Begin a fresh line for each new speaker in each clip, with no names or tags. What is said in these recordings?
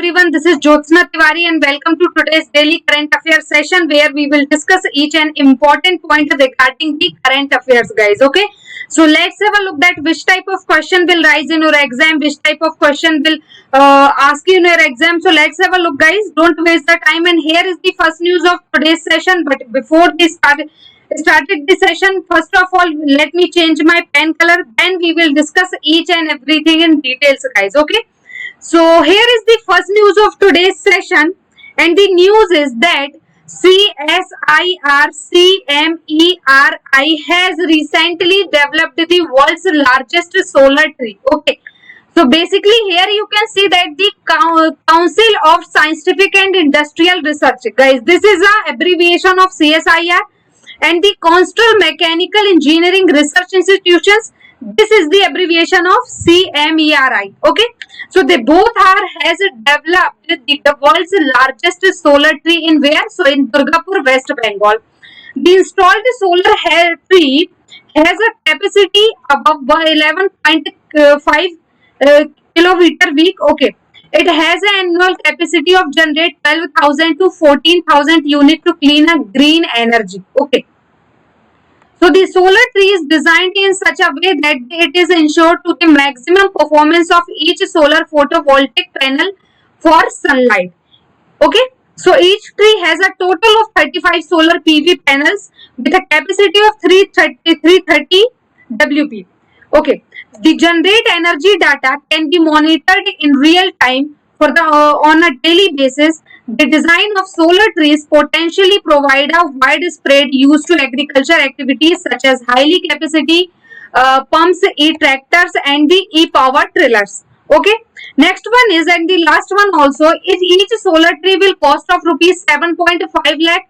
everyone, this is Jyotsna Tiwari and welcome to today's daily current affairs session where we will discuss each and important point regarding the current affairs, guys. Okay, so let's have a look at which type of question will rise in your exam, which type of question will ask you in your exam. So let's have a look, guys. Don't waste the time. And here is the first news of today's session. But before this started the session, first of all, let me change my pen color. Then we will discuss each and everything in details, guys. Okay. So here is the first news of today's session, and the news is that CSIRCMERI has recently developed the world's largest solar tree. Okay, so basically here you can see that the Council of Scientific and Industrial Research, guys, this is a abbreviation of CSIR and the Coastal Mechanical Engineering Research Institutions. This is the abbreviation of CMERI. Okay, so they both has developed the world's largest solar tree in where? So in Durgapur, West Bengal. The installed solar tree has a capacity above 11.5 kilowatt week. Okay, it has an annual capacity of generate 12,000 to 14,000 unit to clean a green energy. Okay. So the solar tree is designed in such a way that it is ensured to the maximum performance of each solar photovoltaic panel for sunlight. Okay. So each tree has a total of 35 solar PV panels with a capacity of 330 WP. Okay. The generate energy data can be monitored in real time for the on a daily basis. The design of solar trees potentially provide a widespread use to agriculture activities such as highly capacity pumps, e-tractors and the e-power trillers. Okay. Next one is, and the last one also, is each solar tree will cost of rupees 7.5 lakh.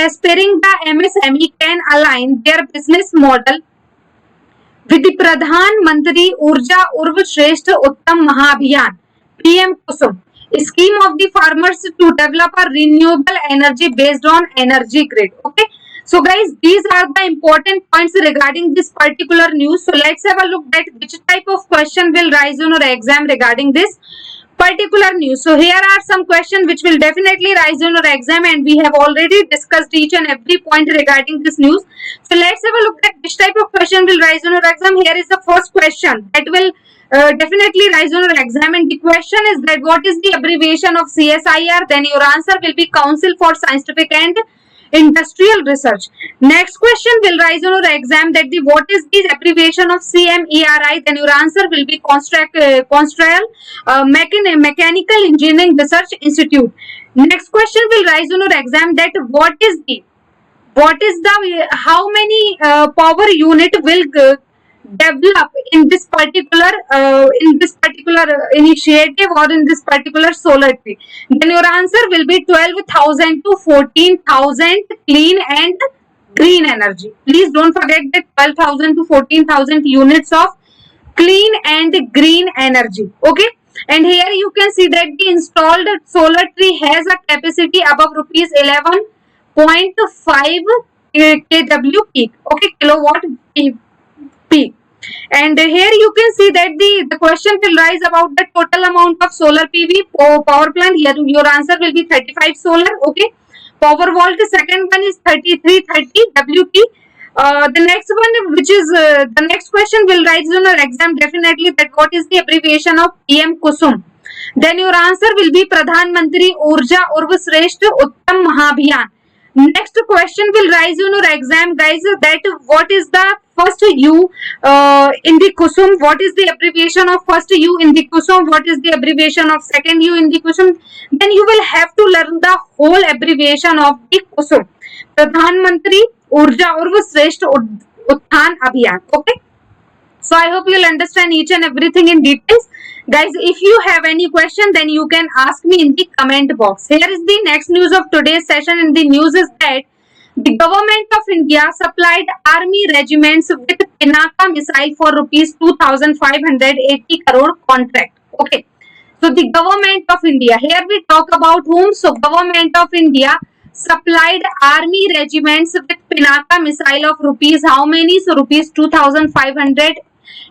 Aspiring the MSME can align their business model with the Pradhan Mantri Urja Urv Shresht Uttam Mahabhiyan PM Kusum scheme of the farmers to develop a renewable energy based on energy grid. Okay, so guys, these are the important points regarding this particular news. So let's have a look at which type of question will rise in your exam regarding this particular news. So here are some questions which will definitely rise in your exam, and we have already discussed each and every point regarding this news. So let's have a look at which type of question will rise in your exam. Here is the first question that will definitely rise on your exam, and the question is that what is the abbreviation of CSIR? Then your answer will be Council for Scientific and Industrial Research. Next question will rise on your exam that the what is the abbreviation of CMERI? Then your answer will be Mechanical Engineering Research Institute. Next question will rise on your exam that what is the how many power unit will develop in this particular initiative or in this particular solar tree? Then your answer will be 12,000 to 14,000 clean and green energy. Please don't forget that 12,000 to 14,000 units of clean and green energy. Okay, and here you can see that the installed solar tree has a capacity above rupees 11.5 kW peak. Okay, kilowatt peak. And here you can see that the question will rise about the total amount of solar PV power plant. Here your answer will be 35 solar. Okay, power volt. Second one is 3330 WP. The next one, which is the next question will rise on your exam definitely, that what is the abbreviation of PM Kusum? Then your answer will be Pradhan Mantri Urja Urv Shresht Uttam Mahabhiyan. Next question will rise in your exam, guys, that what is the first U in the Kusum? What is the abbreviation of first U in the Kusum? What is the abbreviation of second U in the Kusum? Then you will have to learn the whole abbreviation of the Kusum. Pradhan Mantri Urja Urv Shresht Uttan Abhiyan. Okay. So I hope you'll understand each and everything in details. Guys, if you have any question, then you can ask me in the comment box. Here is the next news of today's session, and the news is that the government of India supplied army regiments with Pinaka missile for rupees 2,580 crore contract. Okay. So the government of India, here we talk about whom? So government of India supplied army regiments with Pinaka missile of rupees how many? So rupees 2,580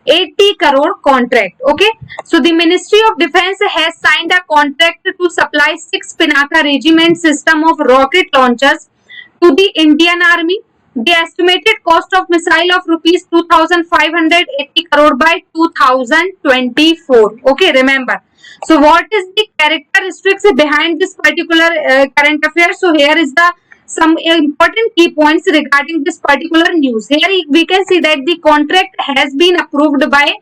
80 crore contract. Okay, so the Ministry of Defence has signed a contract to supply 6 Pinaka Regiment system of rocket launchers to the Indian Army. The estimated cost of missile of rupees 2580 crore by 2024. Okay, remember. So what is the characteristics behind this particular current affair? So here is the some important key points regarding this particular news. Here we can see that the contract has been approved by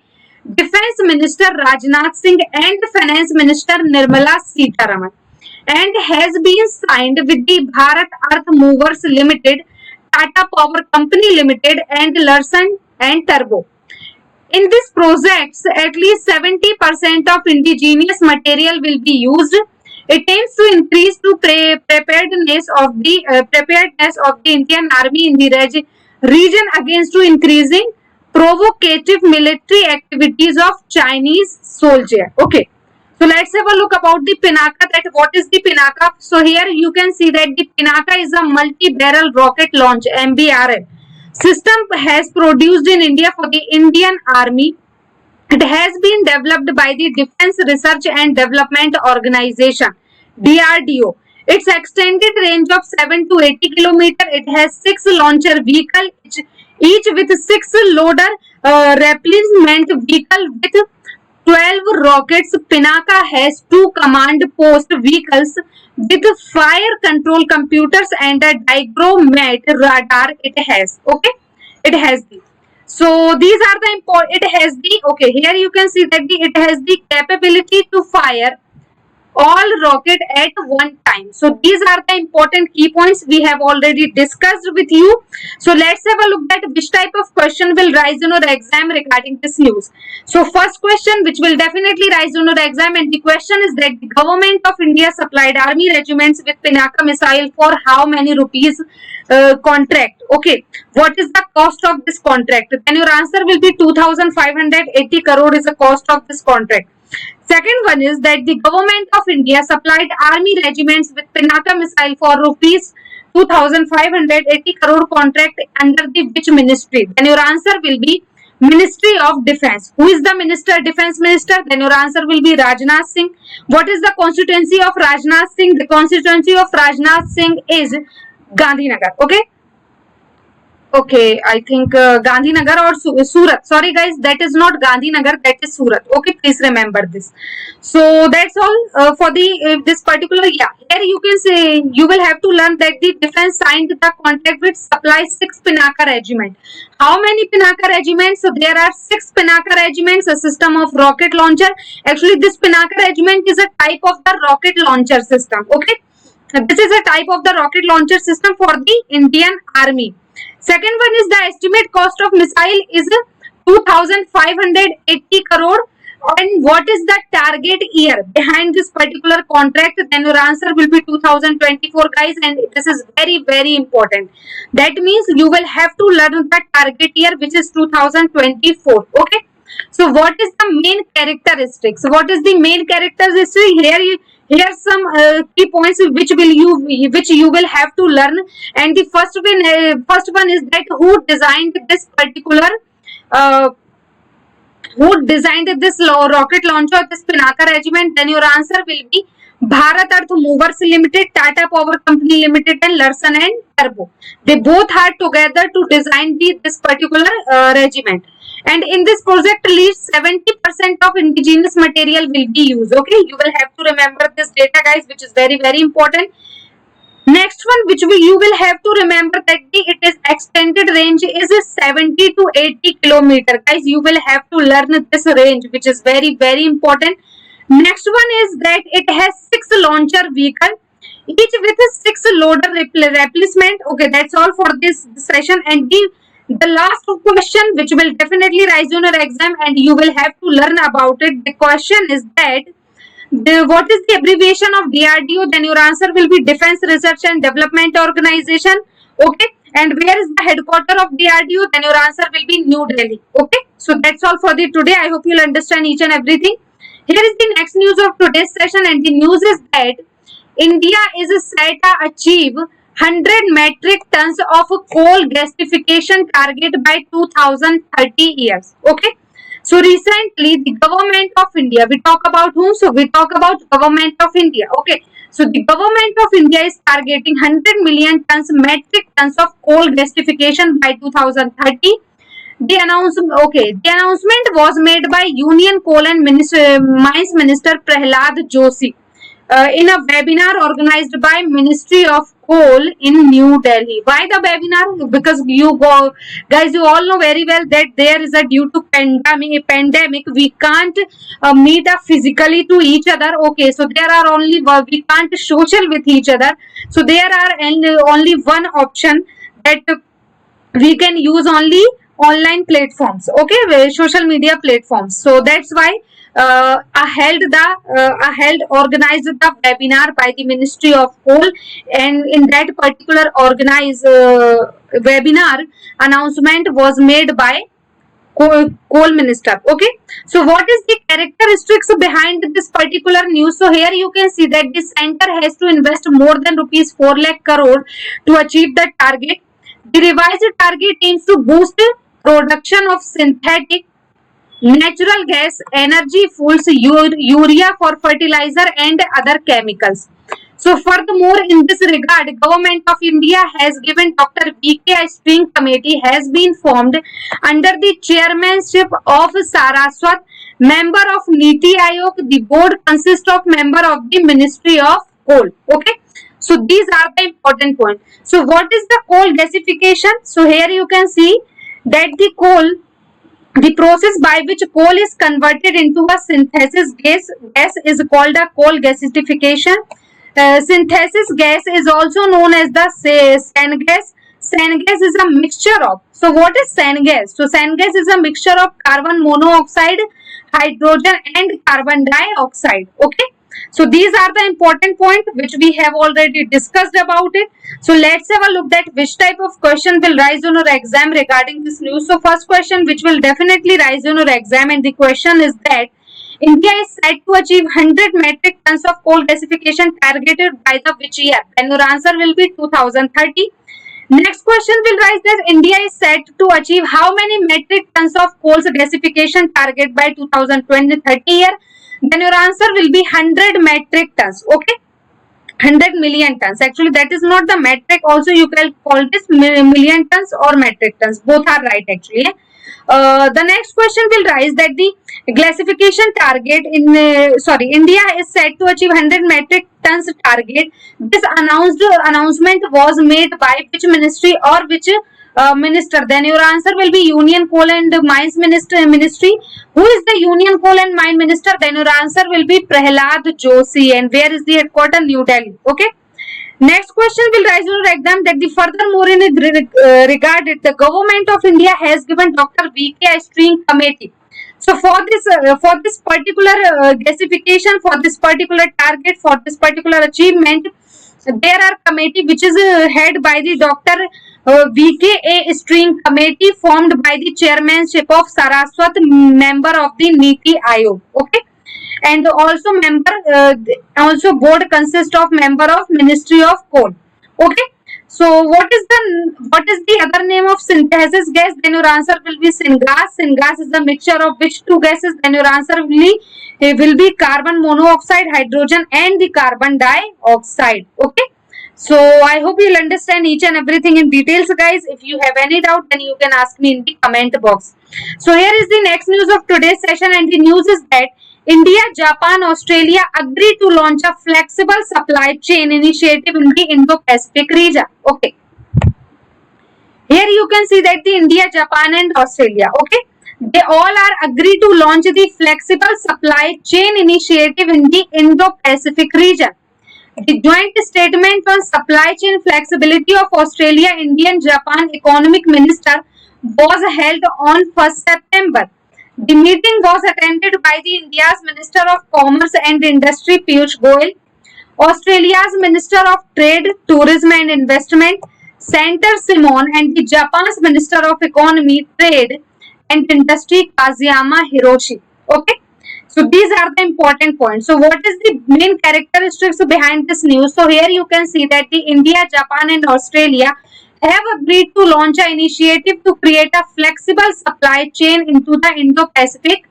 Defense Minister Rajnath Singh and Finance Minister Nirmala Sitharaman and has been signed with the Bharat Earth Movers Limited, Tata Power Company Limited and Larsen and Turbo. In these projects, at least 70% of indigenous material will be used. It aims to increase the preparedness of the Indian Army in the region against to increasing provocative military activities of Chinese soldier. Okay. So let's have a look about the Pinaka. That what is the Pinaka? So here you can see that the Pinaka is a multi-barrel rocket launch (MBRL) system has produced in India for the Indian Army. It has been developed by the Defense Research and Development Organization (DRDO). Its extended range of 7 to 80 km. It has 6 launcher vehicles, each with 6 loader replacement vehicle with 12 rockets. Pinaka has 2 command post vehicles with fire control computers and a diagromat radar. It has it has the so these are the important. It has the here you can see that it has the capability to fire all rocket at one time. So these are the important key points we have already discussed with you. So let's have a look at which type of question will rise in your exam regarding this news. So first question which will definitely rise in your exam, and the question is that the government of India supplied army regiments with Pinaka missile for how many rupees contract? Okay, what is the cost of this contract? Then your answer will be 2580 crore is the cost of this contract. Second one is that the government of India supplied army regiments with Pinaka missile for rupees 2580 crore contract under the which ministry? Then your answer will be Ministry of Defense. Who is the minister? Defense minister. Then your answer will be Rajnath Singh. What is the constituency of Rajnath Singh? The constituency of Rajnath Singh is Gandhinagar. Okay, I think Gandhinagar or Surat. Sorry guys, that is not Gandhinagar, that is Surat. Okay, please remember this. So that's all for the this particular. Yeah, here you can say you will have to learn that the defense signed the contract with supply 6 Pinaka regiment. How many Pinaka regiments? So there are 6 Pinaka regiments, a system of rocket launcher. Actually, this Pinaka regiment is a type of the rocket launcher system. Okay, this is a type of the rocket launcher system for the Indian Army. Second one is the estimate cost of missile is 2580 crore. And what is the target year behind this particular contract? Then your answer will be 2024 guys, and this is very important. That means you will have to learn the target year which is 2024. Okay. So what is the main characteristics? What is the main characteristic? Here are some key points which you will have to learn. And the first one is that who designed this particular rocket launcher, this Pinaka regiment? Then your answer will be Bharat Earth Movers Limited, Tata Power Company Limited and Larsen and Turbo. They both are together to design this particular regiment. And in this project, at least 70% of indigenous material will be used. Okay, you will have to remember this data guys, which is very important. Next one which you will have to remember that it is extended range is 70 to 80 kilometer. Guys, you will have to learn this range which is very important. Next one is that it has 6 launcher vehicle, each with a 6 loader replacement. Okay, that's all for this session. And the last question which will definitely rise on your exam and you will have to learn about it. The question is that what is the abbreviation of DRDO? Then your answer will be Defense Research and Development Organization. Okay, and where is the headquarter of DRDO? Then your answer will be New Delhi. Okay, so that's all for the today. I hope you'll understand each and everything. Here is the next news of today's session, and the news is that India is set to achieve 100 metric tons of coal gasification target by 2030 years. Okay, So recently, the government of India, we talk about whom? So we talk about government of India. Okay. So the government of India is targeting 100 million metric tons of coal gasification by 2030. The announcement was made by Union Coal and Mines Minister Prahlad Joshi in a webinar organized by Ministry of Coal in New Delhi. Why the webinar? Because guys, you all know very well that there is a due to pandemic, we can't meet up physically to each other. Okay, so there are only we can't social with each other. So there are only one option that we can use only online platforms, okay, social media platforms. So that's why I held organized the webinar by the Ministry of Coal, and in that particular organized webinar, announcement was made by coal minister. Okay, so what is the characteristics behind this particular news? So here you can see that the center has to invest more than rupees 4 lakh crore to achieve the target. The revised target aims to boost production of synthetic natural gas, energy fuels, urea for fertilizer and other chemicals. So furthermore, in this regard, Government of India has given Dr. B.K. a steering committee has been formed under the chairmanship of Saraswat, member of Niti Aayog. The board consists of member of the Ministry of Coal. Okay. So these are the important points. So what is the coal gasification? So here you can see that the process by which coal is converted into a synthesis gas is called a coal gasification. Synthesis gas is also known as the sand gas. Sand gas is a mixture of. So what is sand gas? So sand gas is a mixture of carbon monoxide, hydrogen and carbon dioxide. Okay. So these are the important points which we have already discussed about it. So let's have a look at which type of question will rise on your exam regarding this news. So first question which will definitely rise on your exam, and the question is that India is set to achieve 100 metric tons of coal gasification targeted by the which year? Then your answer will be 2030. Next question will rise that India is set to achieve how many metric tons of coal gasification target by 2020-30 year? Then your answer will be 100 metric tons. Okay, 100 million tons. Actually, that is not the metric. Also, you can call this million tons or metric tons. Both are right actually. The next question will rise that the gasification target in India is set to achieve 100 metric tons target. This announcement was made by which ministry or which minister? Then your answer will be Union Coal and Mines Ministry. Who is the Union Coal and Mine Minister? Then your answer will be Prahlad Joshi. And where is the headquarters? New Delhi. Okay. Next question will rise on your exam that the furthermore in regard it, the government of India has given Dr. B.K. a steering committee. So for this particular gasification, for this particular target, for this particular achievement, there are committee which is head by the Dr. VKA steering committee formed by the chairmanship of Saraswat, member of the Niti Aayog. Okay, and also board consists of member of Ministry of Coal. Okay, so what is the other name of synthesis gas? Then your answer will be syngas. Syngas is the mixture of which two gases? Then your answer will be carbon monoxide, hydrogen and the carbon dioxide. Okay. So I hope you'll understand each and everything in details, guys. If you have any doubt, then you can ask me in the comment box. So here is the next news of today's session, and the news is that India, Japan, Australia agree to launch a flexible supply chain initiative in the Indo-Pacific region. Okay. Here you can see that the India, Japan and Australia, okay, they all are agreed to launch the flexible supply chain initiative in the Indo-Pacific region. The joint statement on supply chain flexibility of Australia, India and Japan economic minister was held on 1st September. The meeting was attended by the India's Minister of Commerce and Industry Piyush Goyal, Australia's Minister of Trade, Tourism and Investment Senator Simon, and the Japan's Minister of Economy, Trade and Industry Kazuyama Hiroshi. Okay. So these are the important points. So what is the main characteristics behind this news? So here you can see that the India, Japan and Australia have agreed to launch an initiative to create a flexible supply chain into the Indo-Pacific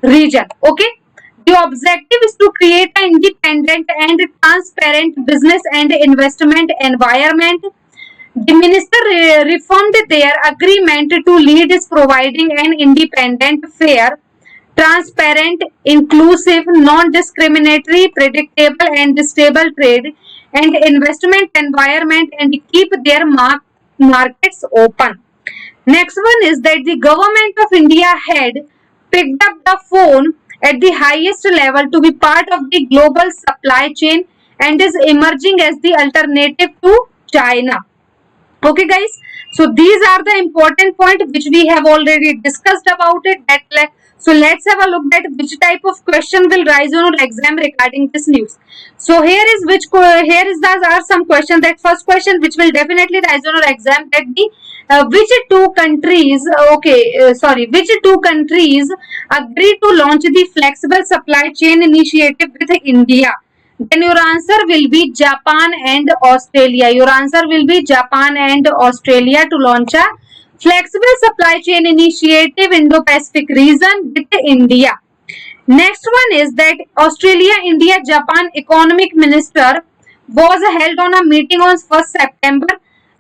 region. Okay. The objective is to create an independent and transparent business and investment environment. The minister reaffirmed their agreement to lead is providing an independent, fair, transparent, inclusive, non-discriminatory, predictable and stable trade and investment environment and keep their markets open. Next one is that the government of India had picked up the phone at the highest level to be part of the global supply chain and is emerging as the alternative to China. Okay guys, so these are the important points which we have already discussed about it. So let's have a look at which type of question will rise on your exam regarding this news. So here are some questions. That first question which will definitely rise on your exam, that the which two countries agreed to launch the flexible supply chain initiative with India? Then your answer will be Japan and Australia. Your answer will be Japan and Australia to launch a flexible supply chain initiative Indo-Pacific region with India. Next one is that Australia, India, Japan economic minister was held on a meeting on 1st September.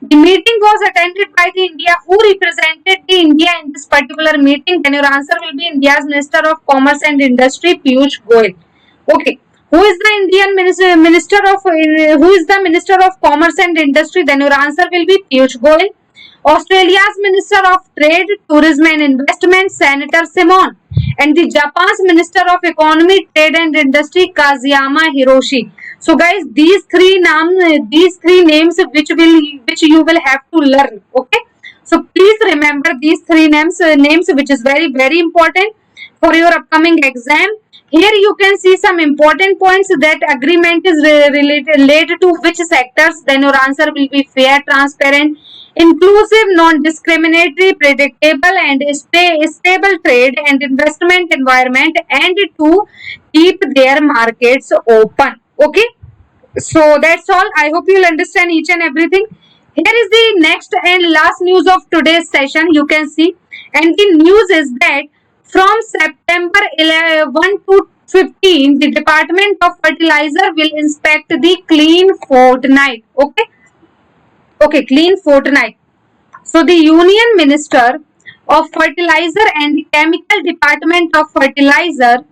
The meeting was attended by the India. Who represented the India in this particular meeting? Then your answer will be India's Minister of Commerce and Industry, Piyush Goyal. Okay. Who is the Indian Minister of Commerce and Industry? Then your answer will be Piyush Goyal. Australia's Minister of Trade, Tourism and Investment, Senator Simon, and the Japan's Minister of Economy, Trade and Industry, Kazuyama Hiroshi. So guys, these three names which you will have to learn. Okay. So please remember these three names which is very very important for your upcoming exam. Here you can see some important points that agreement is related to which sectors. Then your answer will be fair, transparent, inclusive, non-discriminatory, predictable and stable trade and investment environment and to keep their markets open. Okay. So that's all. I hope you'll understand each and everything. Here is the next and last news of today's session. You can see. And the news is that from September 1 to 15, the Department of Fertilizer will inspect the clean fortnight. Okay, clean fortnight. So the Union Minister of Fertilizer and the Chemical Department of Fertilizer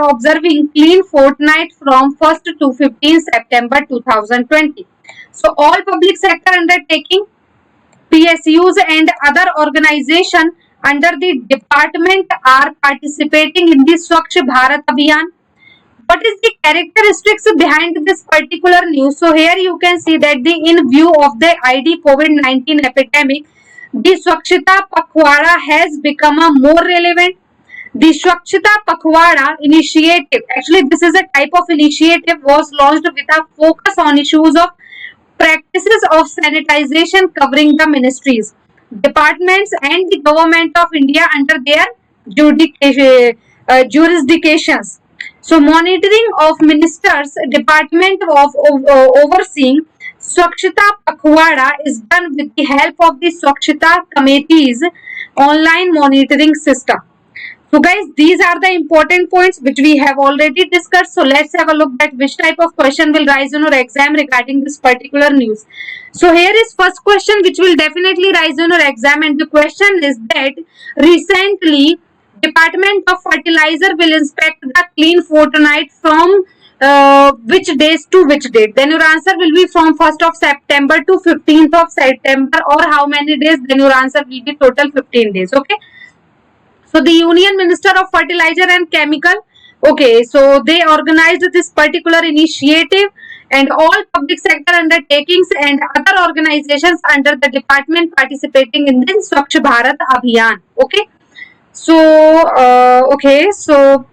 observing clean fortnight from 1st to 15 September 2020. So all public sector undertaking, PSUs and other organizations under the department are participating in the Swachh Bharat Abhiyan. What is the characteristics behind this particular news? So here you can see that in view of the ID COVID-19 epidemic, the Swachhta Pakhwada has become a more relevant. The Swachhta Pakhwada initiative, actually this is a type of initiative, was launched with a focus on issues of practices of sanitization covering the ministries, departments and the government of India under their jurisdictions. So monitoring of ministers, department of overseeing Swachhta Pakhwada is done with the help of the Swachhta committees online monitoring system. So guys, these are the important points which we have already discussed. So let's have a look at which type of question will rise on your exam regarding this particular news. So here is first question which will definitely rise on your exam, and the question is that recently Department of Fertilizer will inspect the clean fortnight from which days to which date? Then your answer will be from 1st of September to 15th of September, or how many days? Then your answer will be total 15 days. Okay. So the Union Minister of Fertilizer and Chemical, okay, so they organized this particular initiative, and all public sector undertakings and other organizations under the department participating in the Swachh Bharat Abhiyan. Okay. So, so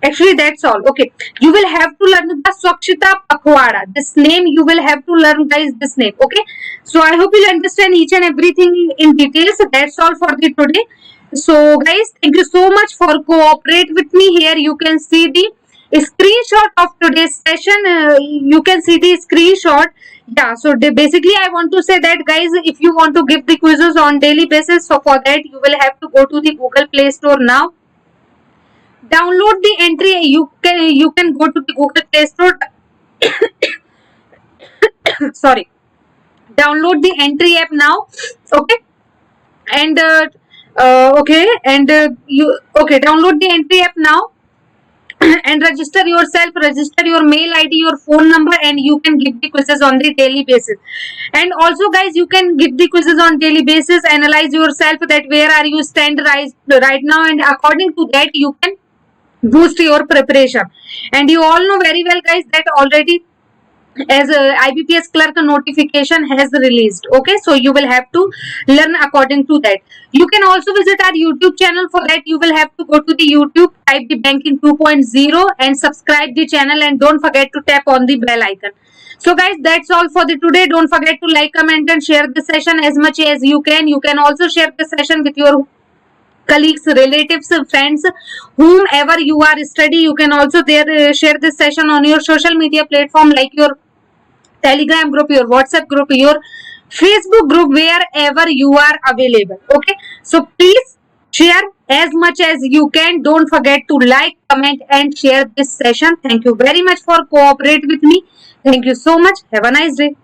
actually that's all. Okay. You will have to learn the Swachhta Pakhwada. This name you will have to learn, guys, this name. Okay. So I hope you understand each and everything in detail. So that's all for the today. So guys, thank you so much for cooperate with me. Here you can see the screenshot of today's session. You can see the screenshot. Yeah, so basically I want to say that guys, if you want to give the quizzes on daily basis, so for that you will have to go to the Google Play Store now. Download the entry. You can go to the Google Play Store. Sorry. Download the entry app now. Okay. And okay. And you okay. Download the entry app now. And register yourself, register your mail id, your phone number, and you can give the quizzes on the daily basis. And also guys, you can give the quizzes on daily basis, analyze yourself that where are you stand right now, and according to that you can boost your preparation. And you all know very well guys that already as Ibps clerk notification has released. Okay, so you will have to learn according to that. You can also visit our YouTube channel. For that you will have to go to the YouTube, type the banking 2.0 and subscribe the channel, and don't forget to tap on the bell icon. So guys, that's all for the today. Don't forget to like, comment and share the session as much as you can. You can also share the session with your colleagues, relatives, friends, whomever you are study. You can also there share this session on your social media platform like your Telegram group, your WhatsApp group, your Facebook group, wherever you are available. Okay, so please share as much as you can. Don't forget to like, comment and share this session. Thank you very much for cooperate with me. Thank you so much. Have a nice day.